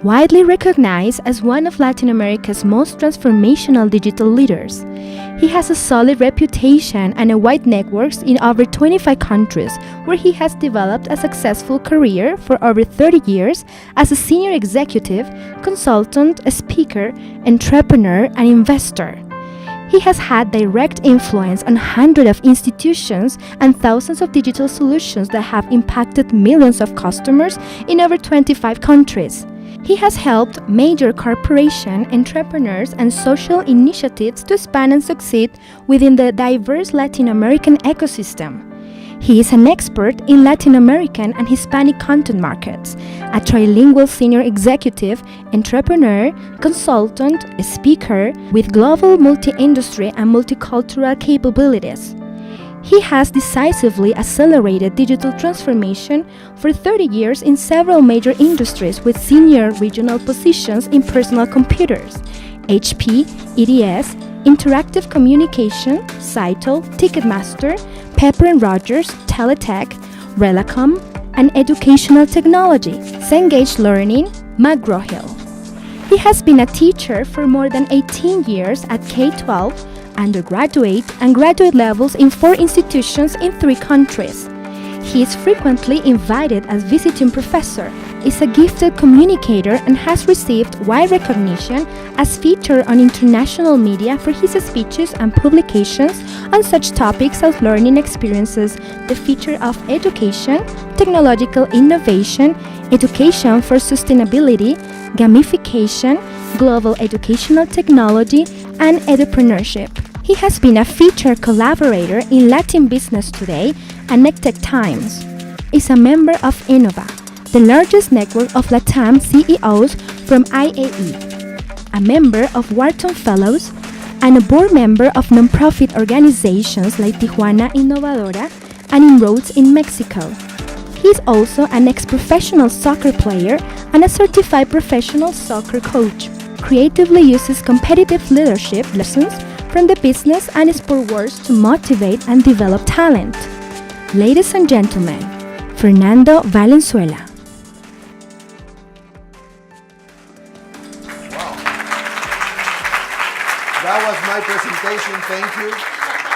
Widely recognized as one of Latin America's most transformational digital leaders, he has a solid reputation and a wide network in over 25 countries, where he has developed a successful career for over 30 years as a senior executive, consultant, speaker, entrepreneur, and investor. He has had direct influence on hundreds of institutions and thousands of digital solutions that have impacted millions of customers in over 25 countries. He has helped major corporations, entrepreneurs, and social initiatives to expand and succeed within the diverse Latin American ecosystem. He is an expert in Latin American and Hispanic content markets, a trilingual senior executive, entrepreneur, consultant, speaker with global multi-industry and multicultural capabilities. He has decisively accelerated digital transformation for 30 years in several major industries with senior regional positions in personal computers, HP, EDS, Interactive Communication, Cytel, Ticketmaster, Pepper & Rogers, Teletech, Relacom, and Educational Technology, Cengage Learning, McGraw-Hill. He has been a teacher for more than 18 years at K-12, undergraduate and graduate levels in 4 institutions in 3 countries. He is frequently invited as visiting professor, is a gifted communicator, and has received wide recognition as featured on international media for his speeches and publications on such topics as learning experiences, the future of education, technological innovation, education for sustainability, gamification, global educational technology, and entrepreneurship. He has been a featured collaborator in Latin Business Today and NECTEC Times. Is a member of Innova, the largest network of LATAM CEOs from IAE, a member of Wharton Fellows, and a board member of nonprofit organizations like Tijuana Innovadora and Inroads in Mexico. He is also an ex-professional soccer player and a certified professional soccer coach. Creatively uses competitive leadership lessons from the business and sport worlds to motivate and develop talent. Ladies and gentlemen, Fernando Valenzuela. Wow. That was my presentation. Thank you.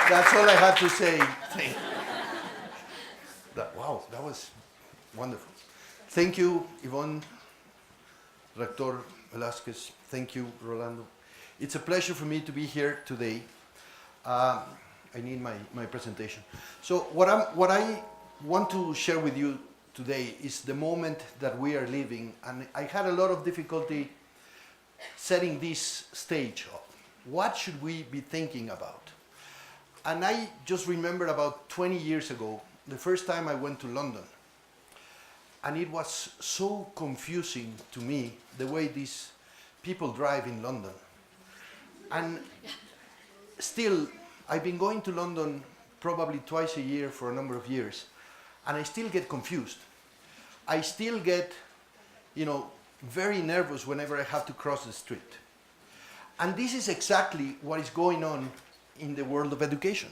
That's all I had to say. Wow, that was wonderful. Thank you, Yvonne, Rector Velasquez. Thank you, Rolando. It's a pleasure for me to be here today. I need my presentation. So what I want to share with you today is the moment that we are living, and I had a lot of difficulty setting this stage up. What should we be thinking about? And I just remember about 20 years ago, the first time I went to London, and it was so confusing to me the way these people drive in London. And still, I've been going to London probably twice a year for a number of years, and I still get confused. I still get, very nervous whenever I have to cross the street. And this is exactly what is going on in the world of education.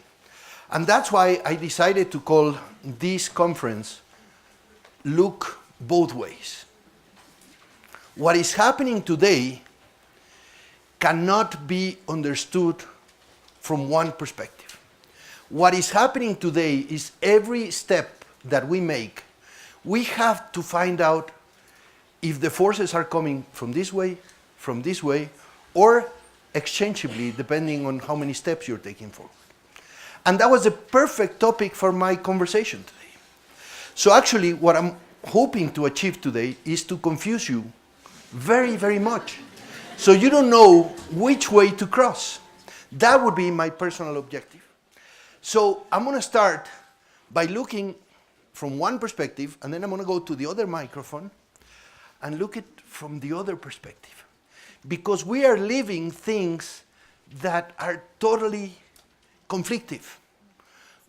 And that's why I decided to call this conference Look Both Ways. What is happening today cannot be understood from one perspective. What is happening today is every step that we make, we have to find out if the forces are coming from this way, or exchangeably, depending on how many steps you're taking forward. And that was a perfect topic for my conversation today. So actually, what I'm hoping to achieve today is to confuse you very, very much, so you don't know which way to cross. That would be my personal objective. So I'm going to start by looking from one perspective, and then I'm going to go to the other microphone and look at from the other perspective. Because we are living things that are totally conflictive.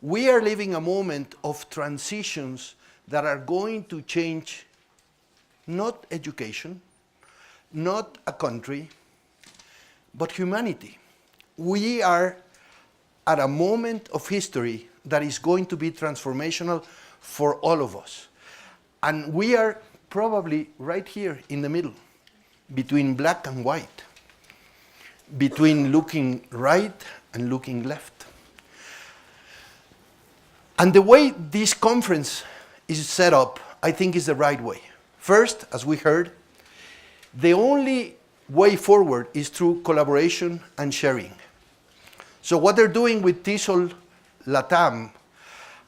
We are living a moment of transitions that are going to change not education, not a country, but humanity. We are at a moment of history that is going to be transformational for all of us. And we are probably right here in the middle. between black and white, between looking right and looking left. And the way this conference is set up, I think is the right way. First, as we heard, the only way forward is through collaboration and sharing. So what they're doing with TESOL LATAM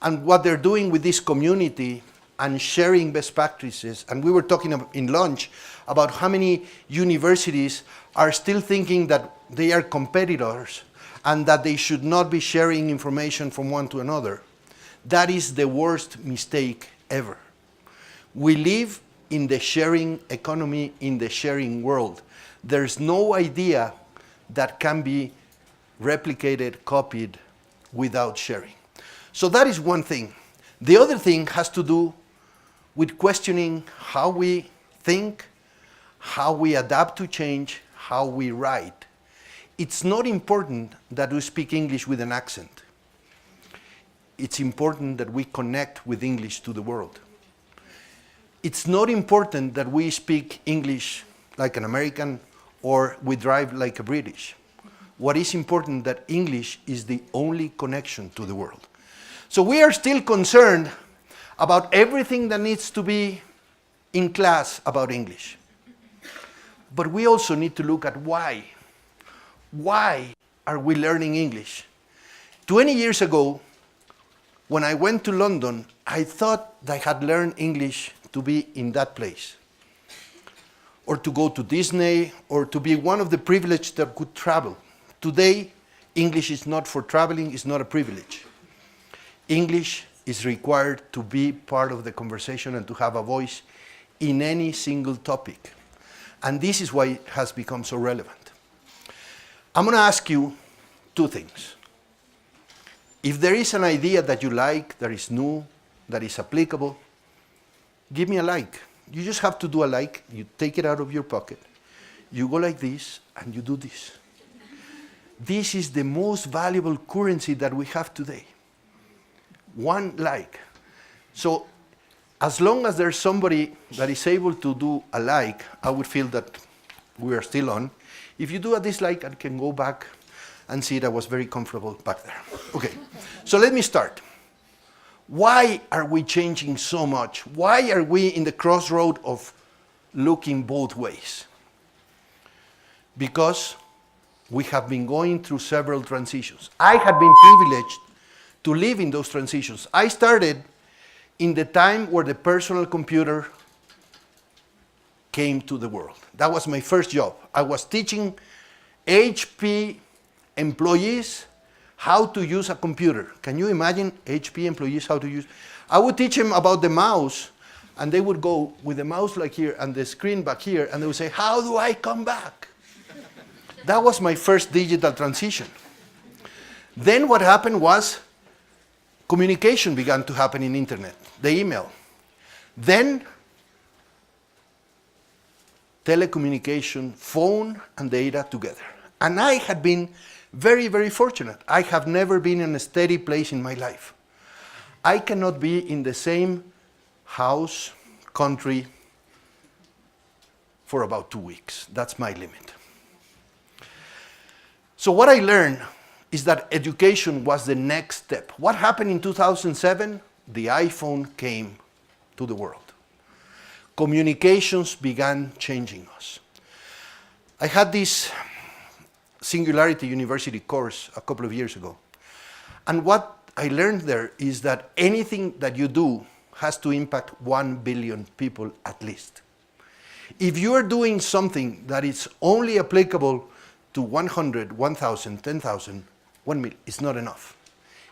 and what they're doing with this community and sharing best practices, and we were talking in lunch about how many universities are still thinking that they are competitors and that they should not be sharing information from one to another. That is the worst mistake ever. We live in the sharing economy, in the sharing world. There's no idea that can be replicated, copied, without sharing. So that is one thing. The other thing has to do with questioning how we think, how we adapt to change, how we write. It's not important that we speak English with an accent. It's important that we connect with English to the world. It's not important that we speak English like an American or we drive like a British. What is important that English is the only connection to the world. So we are still concerned about everything that needs to be in class about English. But we also need to look at why. Why are we learning English? 20 years ago, when I went to London, I thought I had learned English to be in that place, or to go to Disney, or to be one of the privileged that could travel. Today, English is not for traveling, it's not a privilege. English is required to be part of the conversation and to have a voice in any single topic. And this is why it has become so relevant. I'm going to ask you two things. If there is an idea that you like, that is new, that is applicable, give me a like. You just have to do a like. You take it out of your pocket. You go like this, and you do this. This is the most valuable currency that we have today. One like. So as long as there's somebody that is able to do a like, I would feel that we are still on. If you do a dislike, I can go back and see that I was very comfortable back there. Okay, so let me start. Why are we changing so much? Why are we in the crossroad of looking both ways? Because we have been going through several transitions. I have been privileged to live in those transitions. I started in the time where the personal computer came to the world. That was my first job. I was teaching HP employees how to use a computer. Can you imagine HP employees how to use? I would teach them about the mouse, and they would go with the mouse like here and the screen back here, and they would say, how do I come back? That was my first digital transition. Then what happened was communication began to happen in internet, the email. Then telecommunication, phone and data together. And I had been very, very fortunate. I have never been in a steady place in my life. I cannot be in the same house, country, for about 2 weeks. That's my limit. So what I learned is that education was the next step. What happened in 2007? The iPhone came to the world. Communications began changing us. I had this Singularity University course a couple of years ago. And what I learned there is that anything that you do has to impact 1 billion people at least. If you are doing something that is only applicable to 100, 1,000, 10,000, 1 million, it's not enough.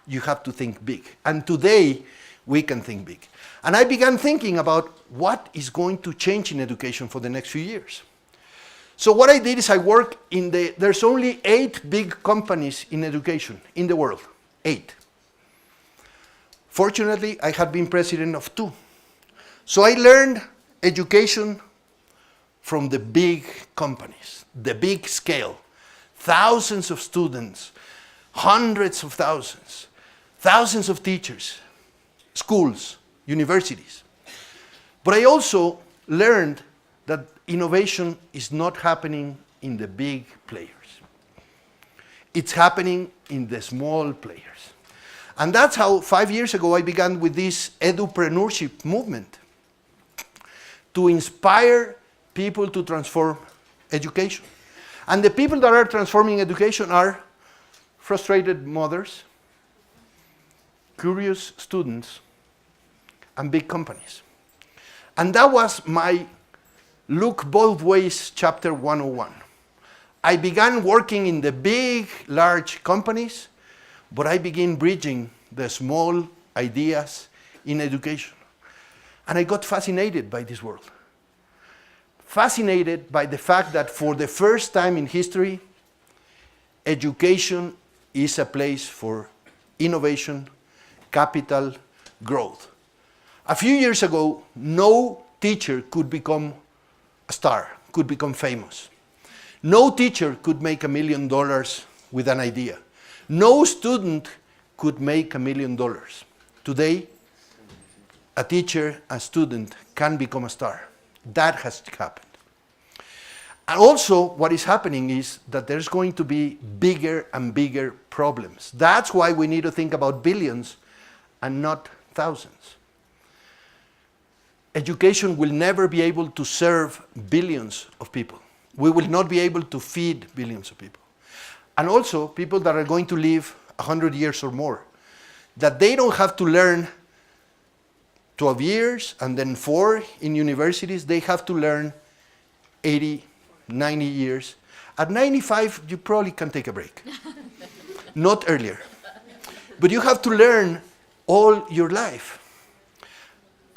You have to think big. And today, we can think big. And I began thinking about what is going to change in education for the next few years. So what I did is I worked in there's only 8 big companies in education in the world, 8. Fortunately, I had been president of 2. So I learned education from the big companies, the big scale. Thousands of students, hundreds of thousands, thousands of teachers, schools, universities. But I also learned that innovation is not happening in the big players. It's happening in the small players. And that's how 5 years ago I began with this edupreneurship movement, to inspire people to transform education. And the people that are transforming education are frustrated mothers, curious students, and big companies. And that was my Look Both Ways chapter 101. I began working in the big, large companies, but I began bridging the small ideas in education. And I got fascinated by this world. Fascinated by the fact that for the first time in history, education is a place for innovation, capital, growth. A few years ago, no teacher could become a star, could become famous. No teacher could make $1 million with an idea. No student could make $1 million. Today, a teacher, a student can become a star. That has happened. And also, what is happening is that there's going to be bigger and bigger problems. That's why we need to think about billions and not thousands. Education will never be able to serve billions of people. We will not be able to feed billions of people. And also, people that are going to live 100 years or more, that they don't have to learn 12 years and then 4 in universities. They have to learn 80, 90 years. At 95, you probably can take a break. Not earlier. But you have to learn all your life.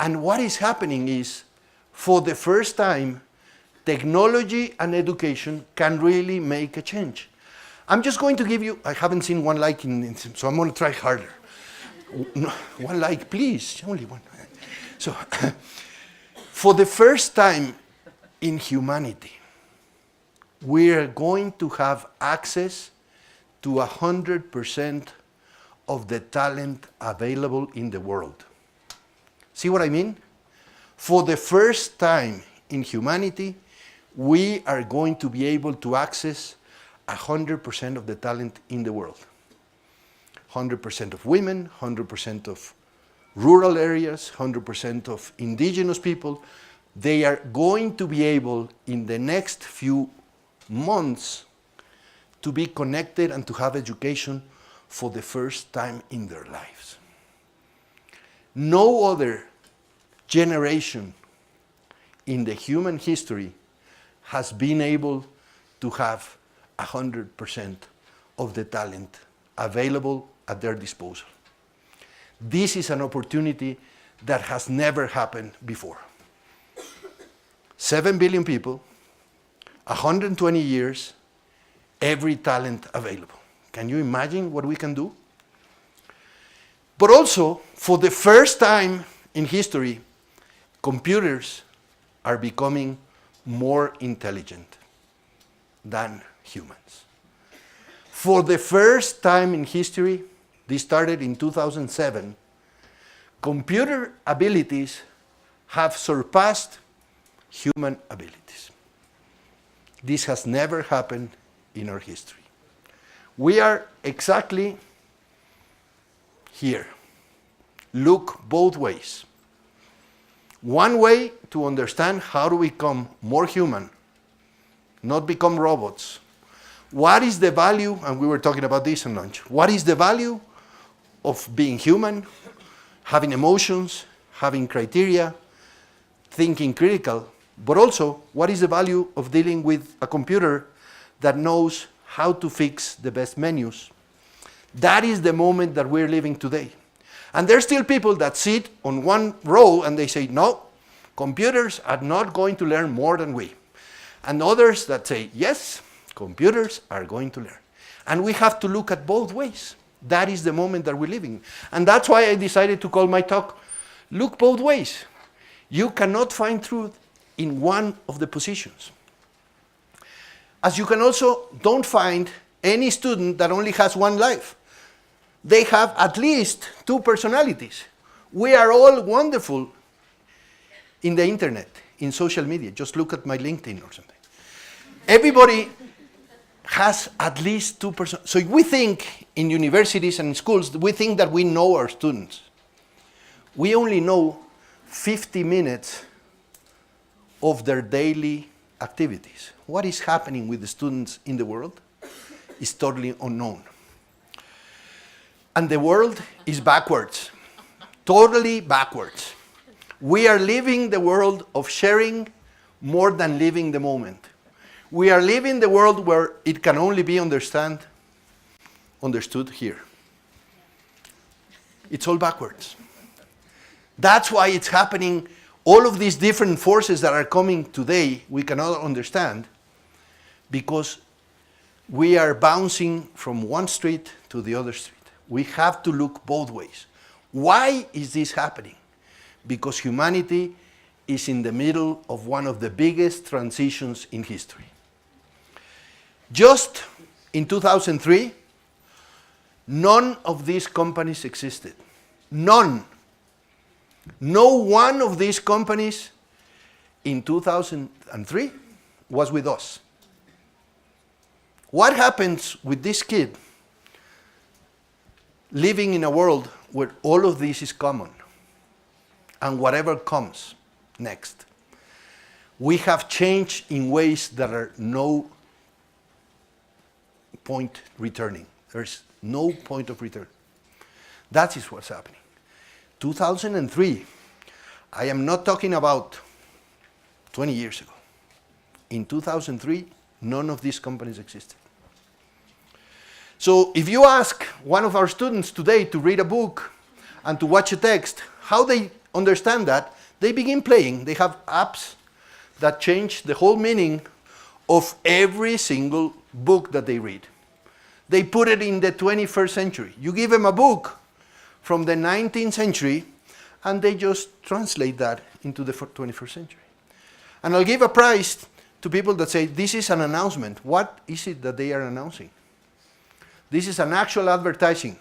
And what is happening is, for the first time, technology and education can really make a change. I'm just going to give you, I haven't seen one like, so I'm going to try harder. No, one like, please, only one. So, for the first time in humanity, we are going to have access to 100% of the talent available in the world. See what I mean? For the first time in humanity, we are going to be able to access 100% of the talent in the world. 100% of women, 100% of rural areas, 100% of indigenous people. They are going to be able, in the next few months, to be connected and to have education for the first time in their lives. No other generation in the human history has been able to have 100% of the talent available at their disposal. This is an opportunity that has never happened before. 7 billion people, 120 years, every talent available. Can you imagine what we can do? But also, for the first time in history, computers are becoming more intelligent than humans. For the first time in history, this started in 2007, computer abilities have surpassed human abilities. This has never happened in our history. We are exactly here. Look both ways. One way to understand how to become more human, not become robots. What is the value, and we were talking about this in lunch, what is the value of being human, having emotions, having criteria, thinking critical, but also what is the value of dealing with a computer that knows how to fix the best menus. That is the moment that we're living today. And there's still people that sit on one row and they say, no, computers are not going to learn more than we. And others that say, yes, computers are going to learn. And we have to look at both ways. That is the moment that we're living. And that's why I decided to call my talk, Look Both Ways. You cannot find truth in one of the positions. As you can also don't find any student that only has one life. They have at least 2 personalities. We are all wonderful in the internet, in social media. Just look at my LinkedIn or something. Everybody has at least 2%. So we think in universities and schools, we think that we know our students. We only know 50 minutes of their daily activities. What is happening with the students in the world is totally unknown. And the world is backwards, totally backwards. We are living the world of sharing more than living the moment. We are living the world where it can only be understood here. It's all backwards. That's why it's happening. All of these different forces that are coming today, we cannot understand because we are bouncing from one street to the other street. We have to look both ways. Why is this happening? Because humanity is in the middle of one of the biggest transitions in history. Just in 2003, none of these companies existed. None. No one of these companies in 2003 was with us. What happens with this kid living in a world where all of this is common and whatever comes next? We have changed in ways that are no point returning. There's no point of return. That is what's happening. 2003, I am not talking about 20 years ago. In 2003, none of these companies existed. So if you ask one of our students today to read a book and to watch a text, how they understand that, they begin playing. They have apps that change the whole meaning of every single book that they read. They put it in the 21st century. You give them a book from the 19th century, and they just translate that into the 21st century. And I'll give a prize to people that say, this is an announcement. What is it that they are announcing? This is an actual advertising.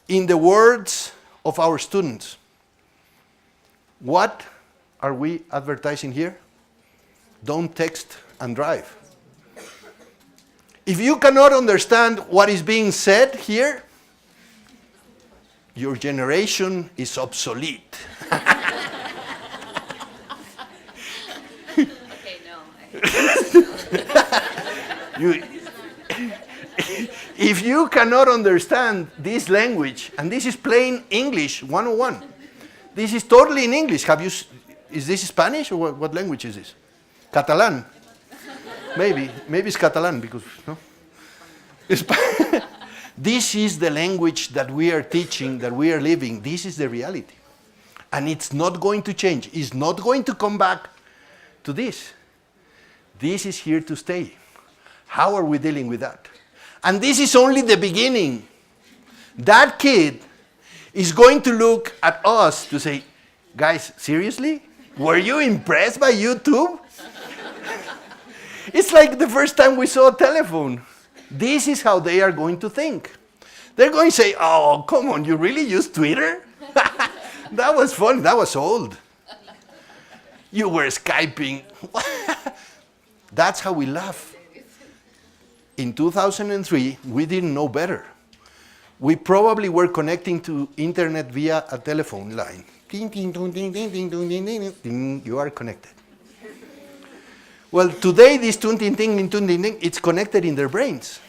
In the words of our students, what are we advertising here? Don't text and drive. If you cannot understand what is being said here, your generation is obsolete. Okay, no. If you cannot understand this language, and this is plain English 101, this is totally in English. Is this Spanish or what language is this? Catalan. Maybe it's Catalan because, no? This is the language that we are teaching, that we are living. This is the reality. And it's not going to change. It's not going to come back to this. This is here to stay. How are we dealing with that? And this is only the beginning. That kid is going to look at us to say, guys, seriously? Were you impressed by YouTube? It's like the first time we saw a telephone. This is how they are going to think. They're going to say, oh, come on, you really use Twitter? That was fun, that was old. You were Skyping. That's how we laugh. In 2003, we didn't know better. We probably were connecting to internet via a telephone line. Ding, ding, ding, ding, ding, ding, ding, ding, ding, ding, you are connected. Well, today this ding, ding, ding, ding, ding, it's connected in their brains.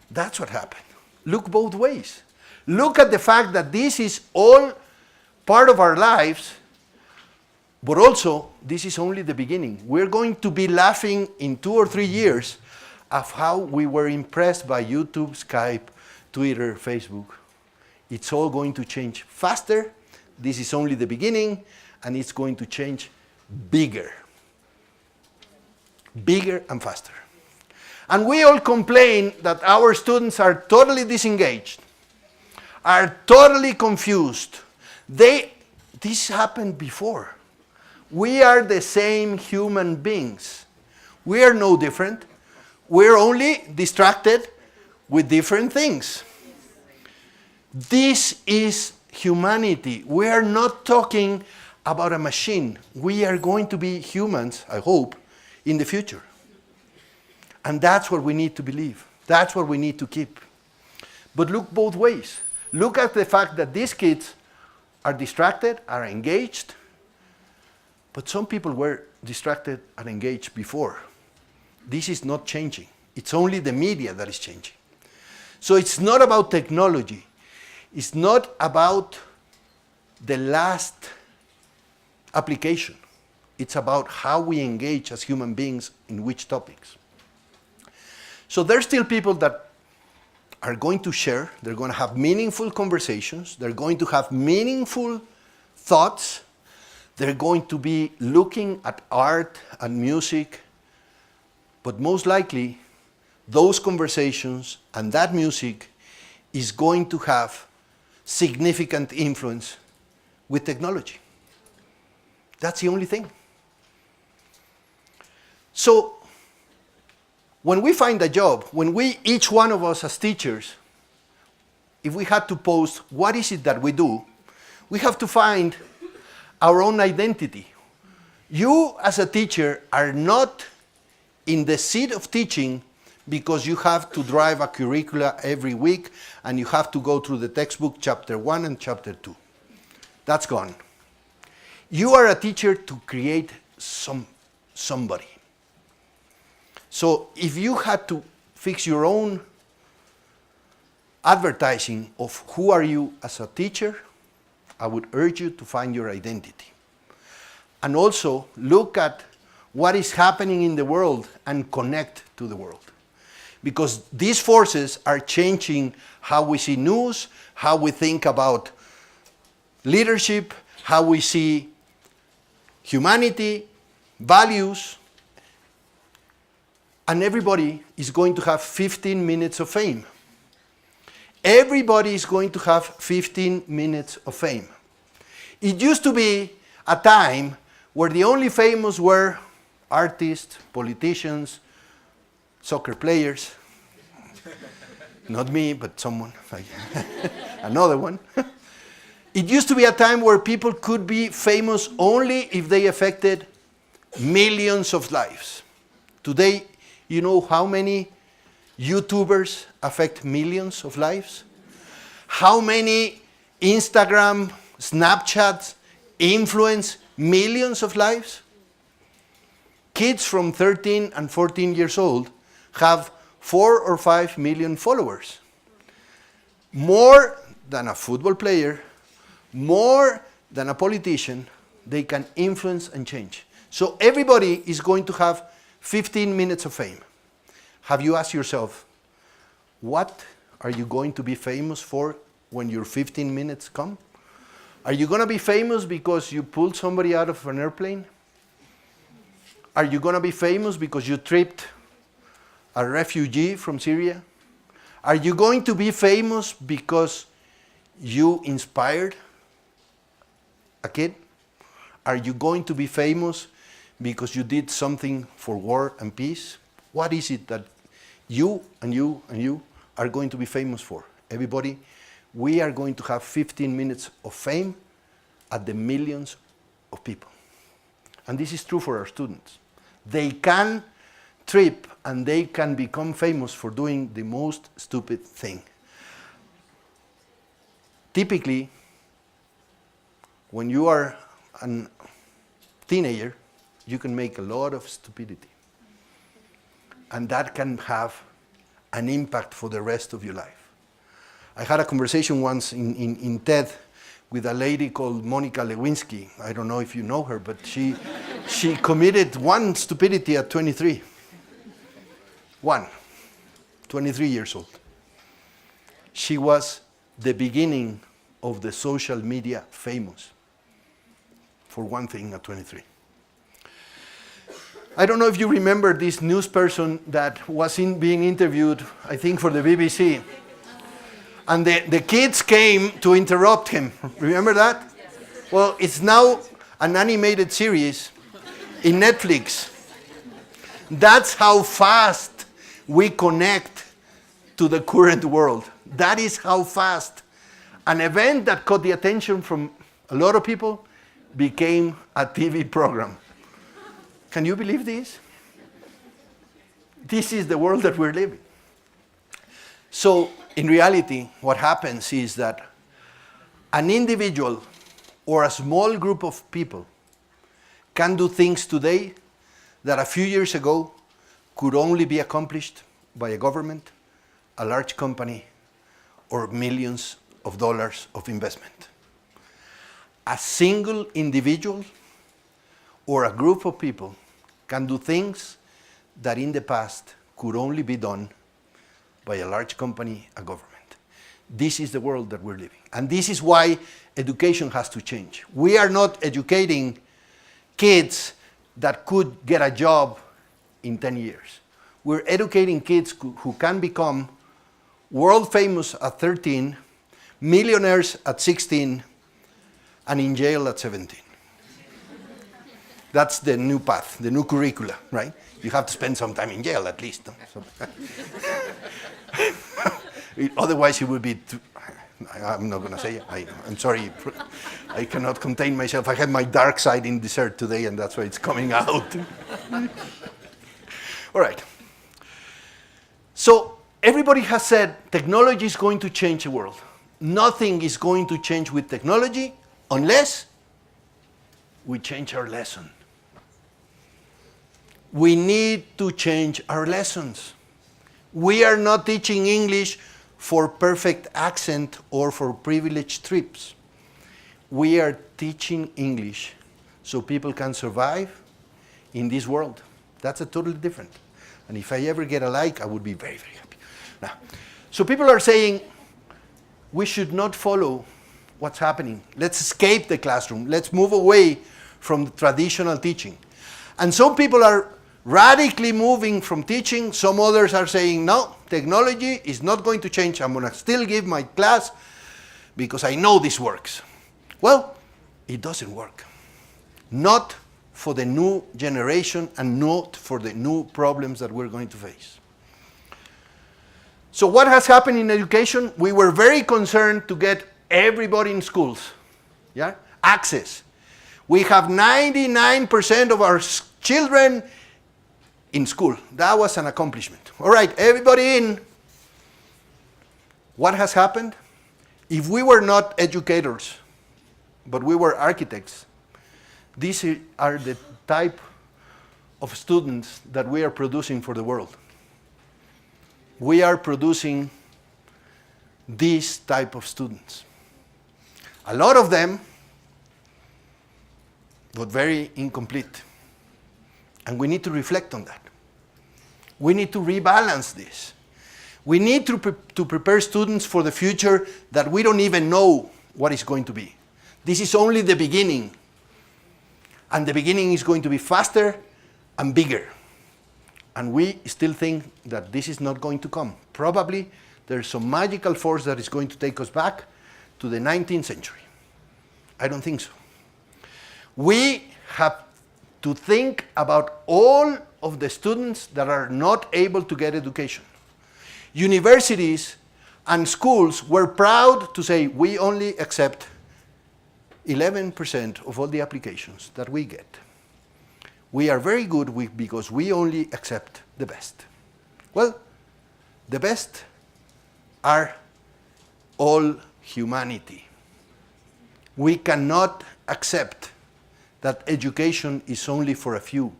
That's what happened. Look both ways. Look at the fact that this is all part of our lives, but also this is only the beginning. We're going to be laughing in 2 or 3 years of how we were impressed by YouTube, Skype, Twitter, Facebook. It's all going to change faster. This is only the beginning, and it's going to change bigger. Bigger and faster. And we all complain that our students are totally disengaged, are totally confused. This happened before. We are the same human beings. We are no different. We're only distracted with different things. This is humanity. We are not talking about a machine. We are going to be humans, I hope, in the future. And that's what we need to believe. That's what we need to keep. But look both ways. Look at the fact that these kids are distracted, are engaged, but some people were distracted and engaged before. This is not changing. It's only the media that is changing. So it's not about technology. It's not about the last application. It's about how we engage as human beings in which topics. So there's still people that are going to share, they're going to have meaningful conversations, they're going to have meaningful thoughts, they're going to be looking at art and music, but most likely those conversations and that music is going to have significant influence with technology. That's the only thing. So when we find a job, when each one of us as teachers, if we had to post what is it that we do, we have to find our own identity. You as a teacher are not in the seat of teaching because you have to drive a curricula every week and you have to go through the textbook chapter 1 and chapter 2. That's gone. You are a teacher to create somebody. So if you had to fix your own advertising of who are you as a teacher, I would urge you to find your identity. And also look at what is happening in the world and connect to the world. Because these forces are changing how we see news, how we think about leadership, how we see humanity, values, and everybody is going to have 15 minutes of fame. Everybody is going to have 15 minutes of fame. It used to be a time where the only famous were artists, politicians, soccer players. Not me, but someone, another one. It used to be a time where people could be famous only if they affected millions of lives. Today, you know how many YouTubers affect millions of lives? How many Instagram, Snapchats influence millions of lives? Kids from 13 and 14 years old have 4 or 5 million followers. More than a football player, more than a politician, they can influence and change. So everybody is going to have 15 minutes of fame. Have you asked yourself, what are you going to be famous for when your 15 minutes come? Are you going to be famous because you pulled somebody out of an airplane? Are you going to be famous because you tripped a refugee from Syria? Are you going to be famous because you inspired a kid? Are you going to be famous because you did something for war and peace? What is it that you and you and you are going to be famous for? Everybody, we are going to have 15 minutes of fame at the millions of people. And this is true for our students. They can trip and they can become famous for doing the most stupid thing. Typically, when you are a teenager, you can make a lot of stupidity. And that can have an impact for the rest of your life. I had a conversation once in TED with a lady called Monica Lewinsky. I don't know if you know her, but she committed one stupidity at 23. 23 years old. She was the beginning of the social media famous for one thing at 23. I don't know if you remember this news person that was being interviewed, I think, for the BBC. And the kids came to interrupt him. Remember that? Yes. Well, it's now an animated series in Netflix. That's how fast we connect to the current world. That is how fast. An event that caught the attention from a lot of people became a TV program. Can you believe this? This is the world that we're living. So, in reality, what happens is that an individual or a small group of people can do things today that a few years ago could only be accomplished by a government, a large company, or millions of dollars of investment. A single individual or a group of people can do things that in the past could only be done by a large company, a government. This is the world that we're living. And this is why education has to change. We are not educating kids that could get a job in 10 years. We're educating kids who can become world famous at 13, millionaires at 16, and in jail at 17. That's the new path, the new curricula, right? You have to spend some time in jail at least. No? Otherwise, it would be I'm not going to say it. I'm sorry. I cannot contain myself. I had my dark side in dessert today, and that's why it's coming out. All right. So everybody has said technology is going to change the world. Nothing is going to change with technology unless we change our lesson. We need to change our lessons. We are not teaching English for perfect accent or for privileged trips. We are teaching English so people can survive in this world. That's a totally different. And if I ever get a like, I would be very, very happy. Now, so people are saying we should not follow what's happening. Let's escape the classroom. Let's move away from the traditional teaching. And some people are radically moving from teaching. Some others are saying, no, technology is not going to change. I'm going to still give my class because I know this works. Well, it doesn't work. Not for the new generation and not for the new problems that we're going to face. So what has happened in education? We were very concerned to get everybody in schools, yeah? Access. We have 99% of our children in school. That was an accomplishment. All right, everybody in. What has happened? If we were not educators, but we were architects, these are the type of students that we are producing for the world. We are producing this type of students. A lot of them, but very incomplete. And we need to reflect on that. We need to rebalance this. We need to prepare students for the future that we don't even know what it's going to be. This is only the beginning. And the beginning is going to be faster and bigger. And we still think that this is not going to come. Probably there's some magical force that is going to take us back to the 19th century. I don't think so. We have to think about all of the students that are not able to get education. Universities and schools were proud to say we only accept 11% of all the applications that we get. We are very good because we only accept the best. Well, the best are all humanity. We cannot accept that education is only for a few.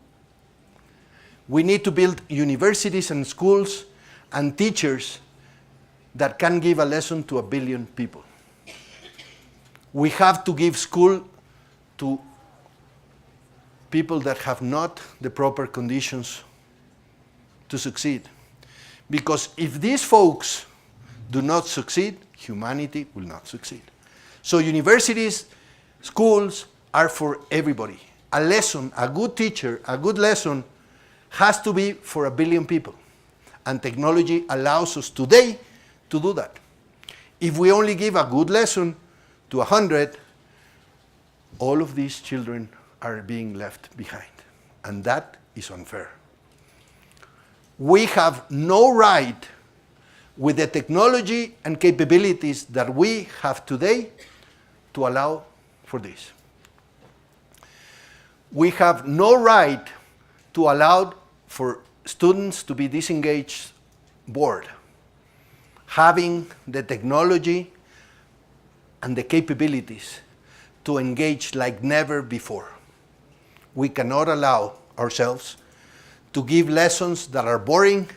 We need to build universities and schools and teachers that can give a lesson to 1 billion people. We have to give school to people that have not the proper conditions to succeed. Because if these folks do not succeed, humanity will not succeed. So universities, schools are for everybody. A lesson, a good teacher, a good lesson has to be for 1 billion people. And technology allows us today to do that. If we only give a good lesson to 100, all of these children are being left behind. And that is unfair. We have no right with the technology and capabilities that we have today to allow for this. We have no right to allow for students to be disengaged, bored, having the technology and the capabilities to engage like never before. We cannot allow ourselves to give lessons that are boring,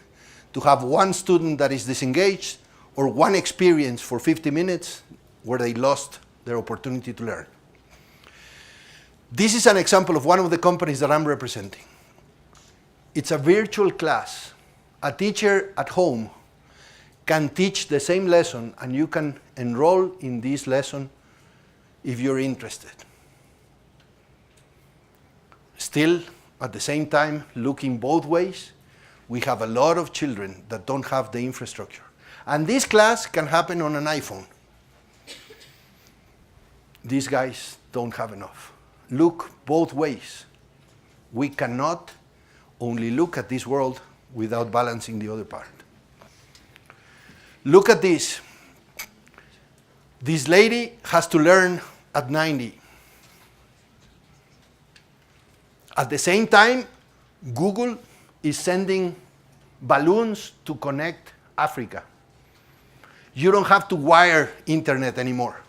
to have one student that is disengaged, or one experience for 50 minutes where they lost their opportunity to learn. This is an example of one of the companies that I'm representing. It's a virtual class. A teacher at home can teach the same lesson, and you can enroll in this lesson if you're interested. Still, at the same time, looking both ways, we have a lot of children that don't have the infrastructure. And this class can happen on an iPhone. These guys don't have enough. Look both ways. We cannot only look at this world without balancing the other part. Look at this. This lady has to learn at 90. At the same time, Google is sending balloons to connect Africa. You don't have to wire internet anymore.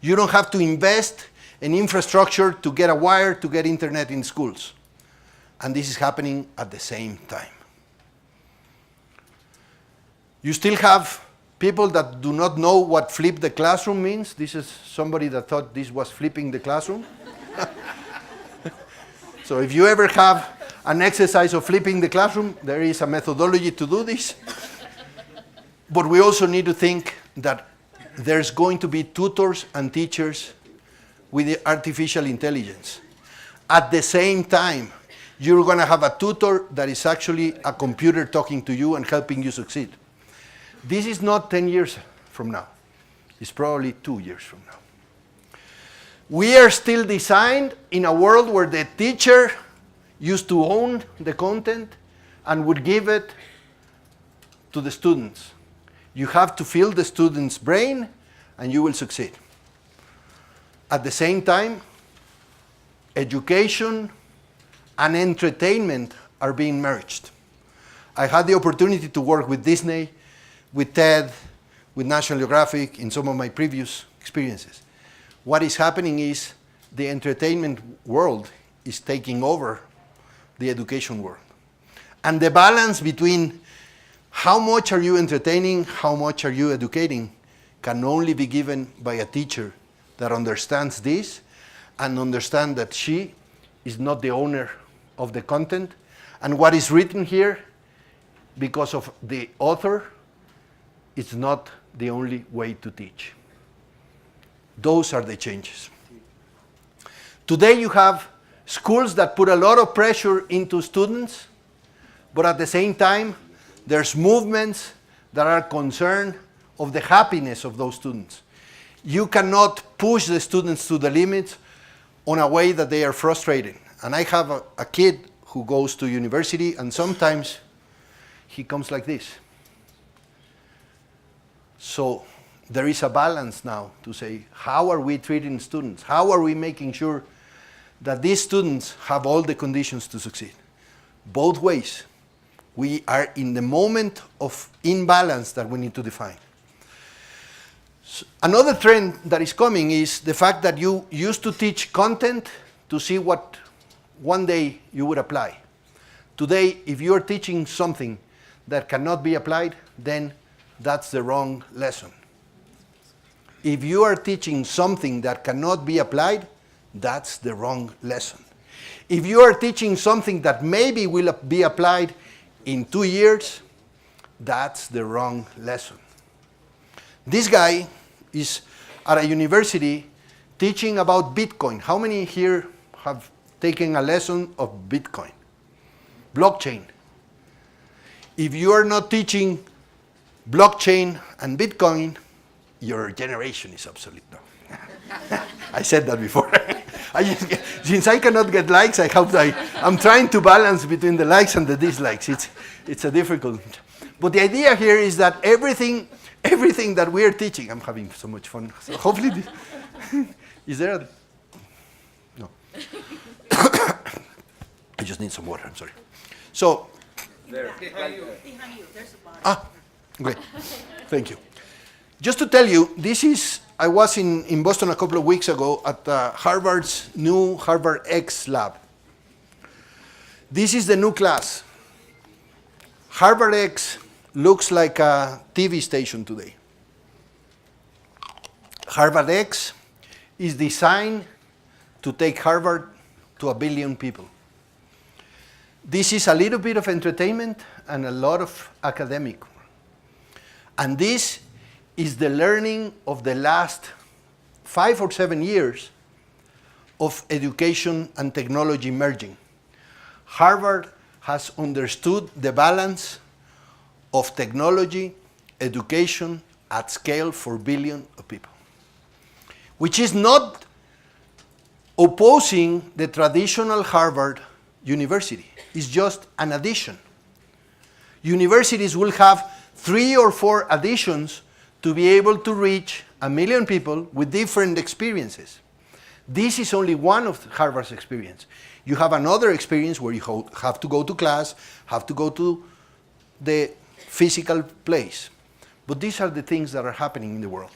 You don't have to invest in infrastructure to get a wire to get internet in schools. And this is happening at the same time. You still have people that do not know what flip the classroom means. This is somebody that thought this was flipping the classroom. So if you ever have an exercise of flipping the classroom, there is a methodology to do this. But we also need to think that there's going to be tutors and teachers with the artificial intelligence. At the same time, you're going to have a tutor that is actually a computer talking to you and helping you succeed. This is not 10 years from now. It's probably 2 years from now. We are still designed in a world where the teacher used to own the content and would give it to the students. You have to fill the student's brain and you will succeed. At the same time, education and entertainment are being merged. I had the opportunity to work with Disney, with TED, with National Geographic in some of my previous experiences. What is happening is the entertainment world is taking over the education world. And the balance between how much are you entertaining, how much are you educating, can only be given by a teacher that understands this and understands that she is not the owner of the content. And what is written here, because of the author, it's not the only way to teach. Those are the changes. Today you have schools that put a lot of pressure into students, but at the same time, there's movements that are concerned of the happiness of those students. You cannot push the students to the limits on a way that they are frustrated. And I have a kid who goes to university, and sometimes he comes like this. So there is a balance now to say, how are we treating students? How are we making sure that these students have all the conditions to succeed? Both ways. We are in the moment of imbalance that we need to define. So another trend that is coming is the fact that you used to teach content to see what one day you would apply. Today, if you are teaching something that cannot be applied, then that's the wrong lesson. If you are teaching something that cannot be applied, that's the wrong lesson. If you are teaching something that maybe will be applied in 2 years, that's the wrong lesson. This guy is at a university teaching about Bitcoin. How many here have taken a lesson of Bitcoin? Blockchain. If you are not teaching blockchain and Bitcoin, your generation is obsolete now. I said that before. Since I cannot get likes, I'm trying to balance between the likes and the dislikes. It's a difficult. But the idea here is that everything that we are teaching, I'm having so much fun. So hopefully, is there? No. just need some water, I'm sorry. So, Behind you, there's a bottle. great, thank you. Just to tell you, I was in Boston a couple of weeks ago at Harvard's new Harvard X lab. This is the new class. Harvard X looks like a TV station today. Harvard X is designed to take Harvard to 1 billion people. This is a little bit of entertainment and a lot of academic. And this is the learning of the last 5 or 7 years of education and technology merging. Harvard has understood the balance of technology, education at scale for billions of people, which is not opposing the traditional Harvard University. It's just an addition. Universities will have 3 or 4 additions to be able to reach 1 million people with different experiences. This is only one of Harvard's experience. You have another experience where you have to go to class, have to go to the physical place. But these are the things that are happening in the world.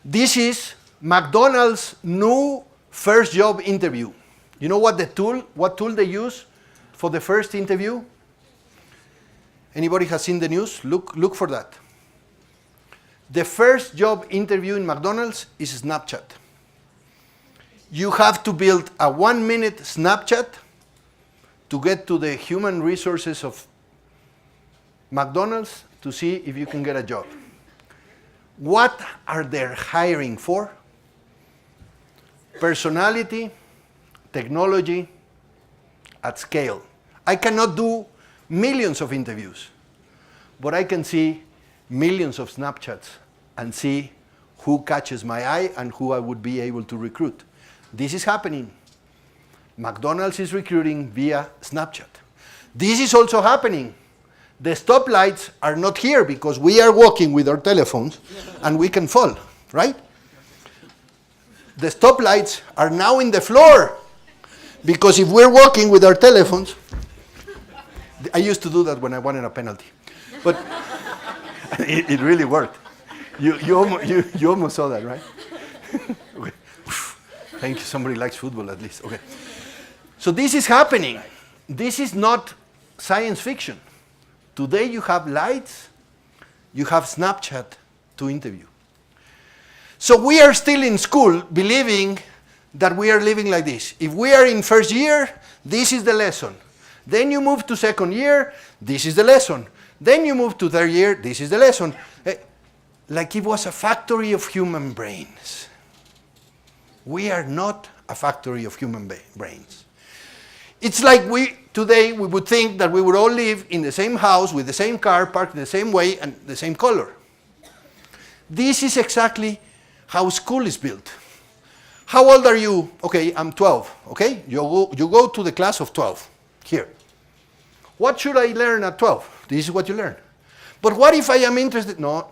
This is McDonald's new first job interview. You know what tool they use for the first interview? Anybody has seen the news? Look for that. The first job interview in McDonald's is Snapchat. You have to build a 1-minute Snapchat to get to the human resources of McDonald's to see if you can get a job. What are they hiring for? Personality, technology, at scale. I cannot do millions of interviews, but I can see millions of Snapchats and see who catches my eye and who I would be able to recruit. This is happening. McDonald's is recruiting via Snapchat. This is also happening. The stoplights are not here because we are walking with our telephones and we can fall, right? The stoplights are now in the floor because if we're walking with our telephones, I used to do that when I wanted a penalty, but it really worked. You almost saw that, right? Okay. Thank you. Somebody likes football at least. Okay. So this is happening. This is not science fiction. Today you have lights, you have Snapchat to interview. So we are still in school believing that we are living like this. If we are in first year, this is the lesson. Then you move to second year, this is the lesson. Then you move to third year, this is the lesson. Like it was a factory of human brains. We are not a factory of human brains. It's like today we would think that we would all live in the same house with the same car parked the same way and the same color. This is exactly how school is built. How old are you? Okay, I'm 12. Okay, you go to the class of 12 here. What should I learn at 12? This is what you learn. But what if I am interested? No,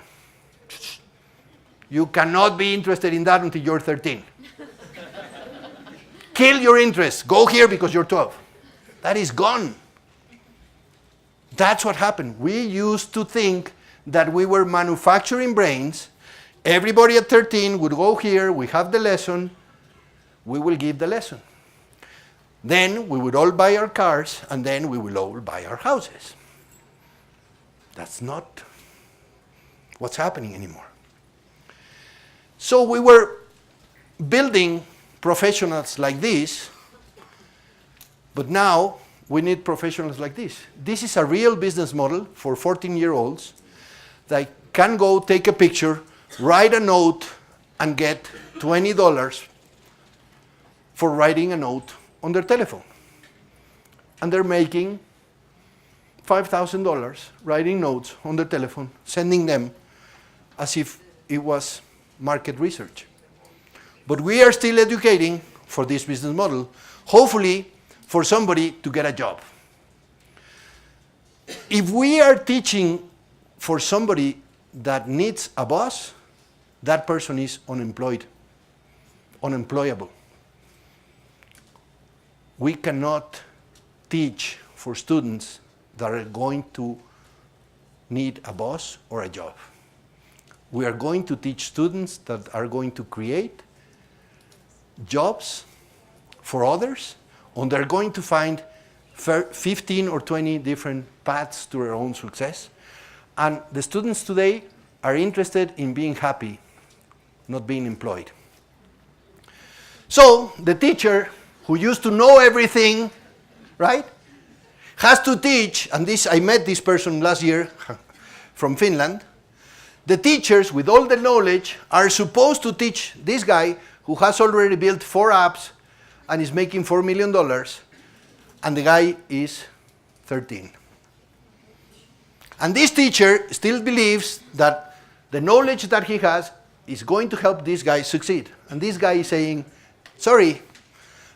you cannot be interested in that until you're 13. Kill your interest. Go here because you're 12. That is gone. That's what happened. We used to think that we were manufacturing brains. Everybody at 13 would go here, we have the lesson, we will give the lesson. Then we would all buy our cars, and then we will all buy our houses. That's not what's happening anymore. So we were building professionals like this, but now we need professionals like this. This is a real business model for 14-year-olds that can go take a picture, write a note, and get $20 for writing a note on their telephone. And they're making $5,000 writing notes on their telephone, sending them as if it was market research. But we are still educating for this business model, hopefully for somebody to get a job. If we are teaching for somebody that needs a boss, that person is unemployable. We cannot teach for students that are going to need a boss or a job. We are going to teach students that are going to create jobs for others, and they're going to find 15 or 20 different paths to their own success. And the students today are interested in being happy, not being employed. So the teacher who used to know everything, right, has to teach, and this, I met this person last year from Finland. The teachers with all the knowledge are supposed to teach this guy who has already built 4 apps and is making $4 million, and the guy is 13. And this teacher still believes that the knowledge that he has is going to help this guy succeed. And this guy is saying, sorry,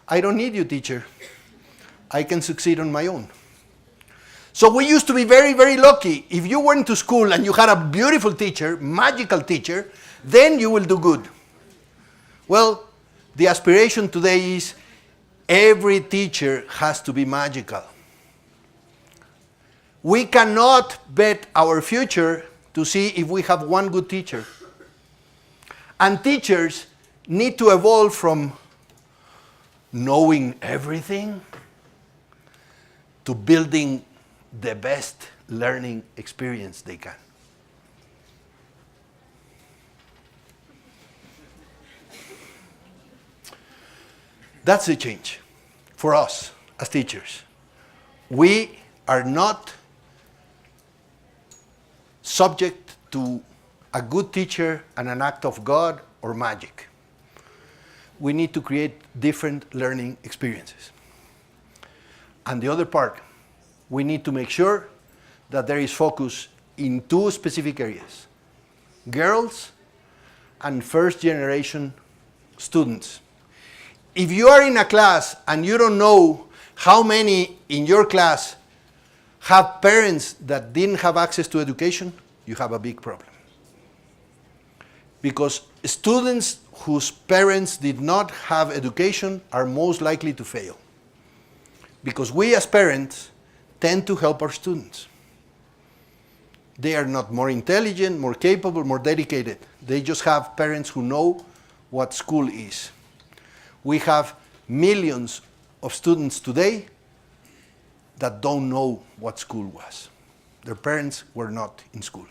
I don't need you, teacher. I can succeed on my own. So we used to be very, very lucky. If you went to school and you had a beautiful teacher, magical teacher, then you will do good. Well, the aspiration today is every teacher has to be magical. We cannot bet our future to see if we have one good teacher. And teachers need to evolve from knowing everything to building the best learning experience they can. That's the change for us as teachers. We are not subject to a good teacher and an act of God or magic. We need to create different learning experiences. And the other part, we need to make sure that there is focus in 2 specific areas: girls and first-generation students. If you are in a class and you don't know how many in your class have parents that didn't have access to education, you have a big problem. Because students whose parents did not have education are most likely to fail. Because we as parents tend to help our students. They are not more intelligent, more capable, more dedicated. They just have parents who know what school is. We have millions of students today that don't know what school was. Their parents were not in school.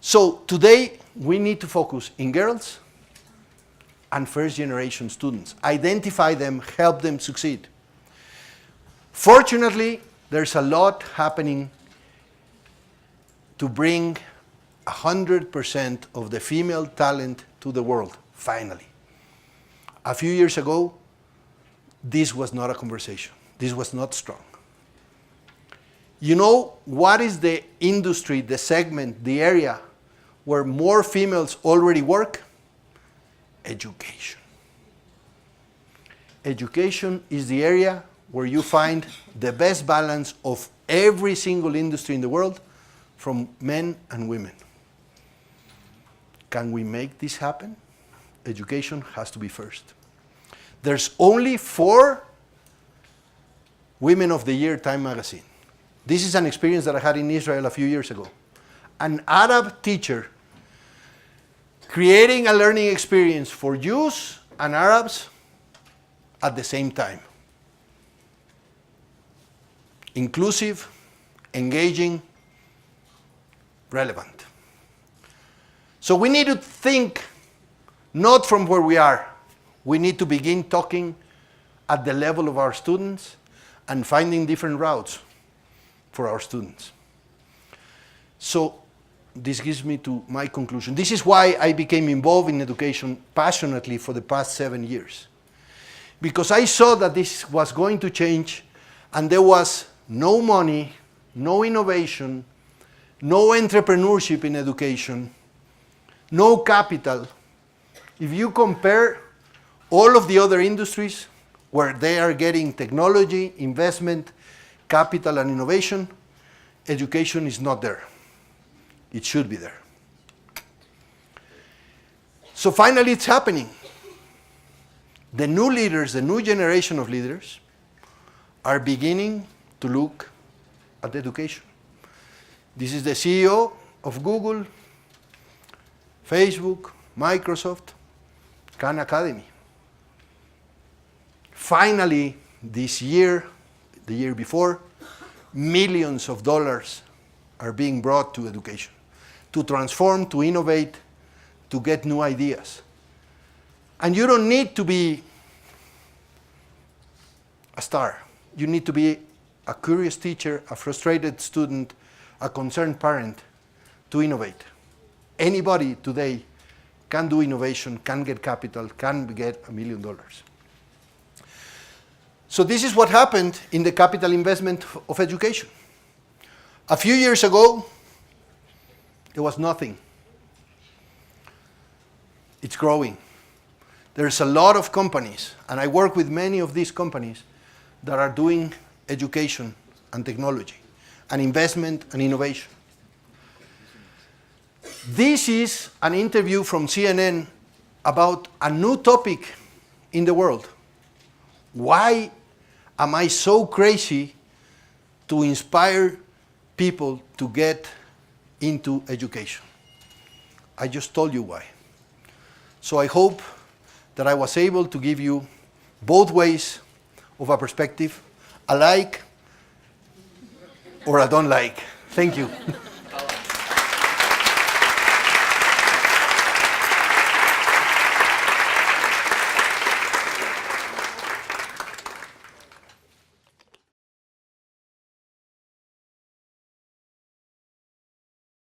So today we need to focus in girls and first-generation students. Identify them, help them succeed. Fortunately, there's a lot happening to bring 100% of the female talent to the world, finally. A few years ago, this was not a conversation. This was not strong. You know what is the industry, the segment, the area where more females already work? Education. Education is the area where you find the best balance of every single industry in the world from men and women. Can we make this happen? Education has to be first. There's only 4 Women of the Year Time magazine. This is an experience that I had in Israel a few years ago. An Arab teacher creating a learning experience for Jews and Arabs at the same time. Inclusive, engaging, relevant. So we need to think not from where we are. We need to begin talking at the level of our students and finding different routes for our students. So this gives me to my conclusion. This is why I became involved in education passionately for the past 7 years. Because I saw that this was going to change and there was no money, no innovation, no entrepreneurship in education, no capital. If you compare all of the other industries where they are getting technology, investment, capital, and innovation, education is not there. It should be there. So finally, it's happening. The new leaders, the new generation of leaders, are beginning to look at education. This is the CEO of Google, Facebook, Microsoft, Khan Academy. Finally, this year, the year before, millions of dollars are being brought to education, to transform, to innovate, to get new ideas. And you don't need to be a star. You need to be a curious teacher, a frustrated student, a concerned parent to innovate. Anybody today can do innovation, can get capital, can get $1 million. So this is what happened in the capital investment of education. A few years ago, there was nothing. It's growing. There's a lot of companies, and I work with many of these companies that are doing education and technology, and investment and innovation. This is an interview from CNN about a new topic in the world. Why am I so crazy to inspire people to get into education? I just told you why. So I hope that I was able to give you both ways of a perspective, a like or a don't like. Thank you.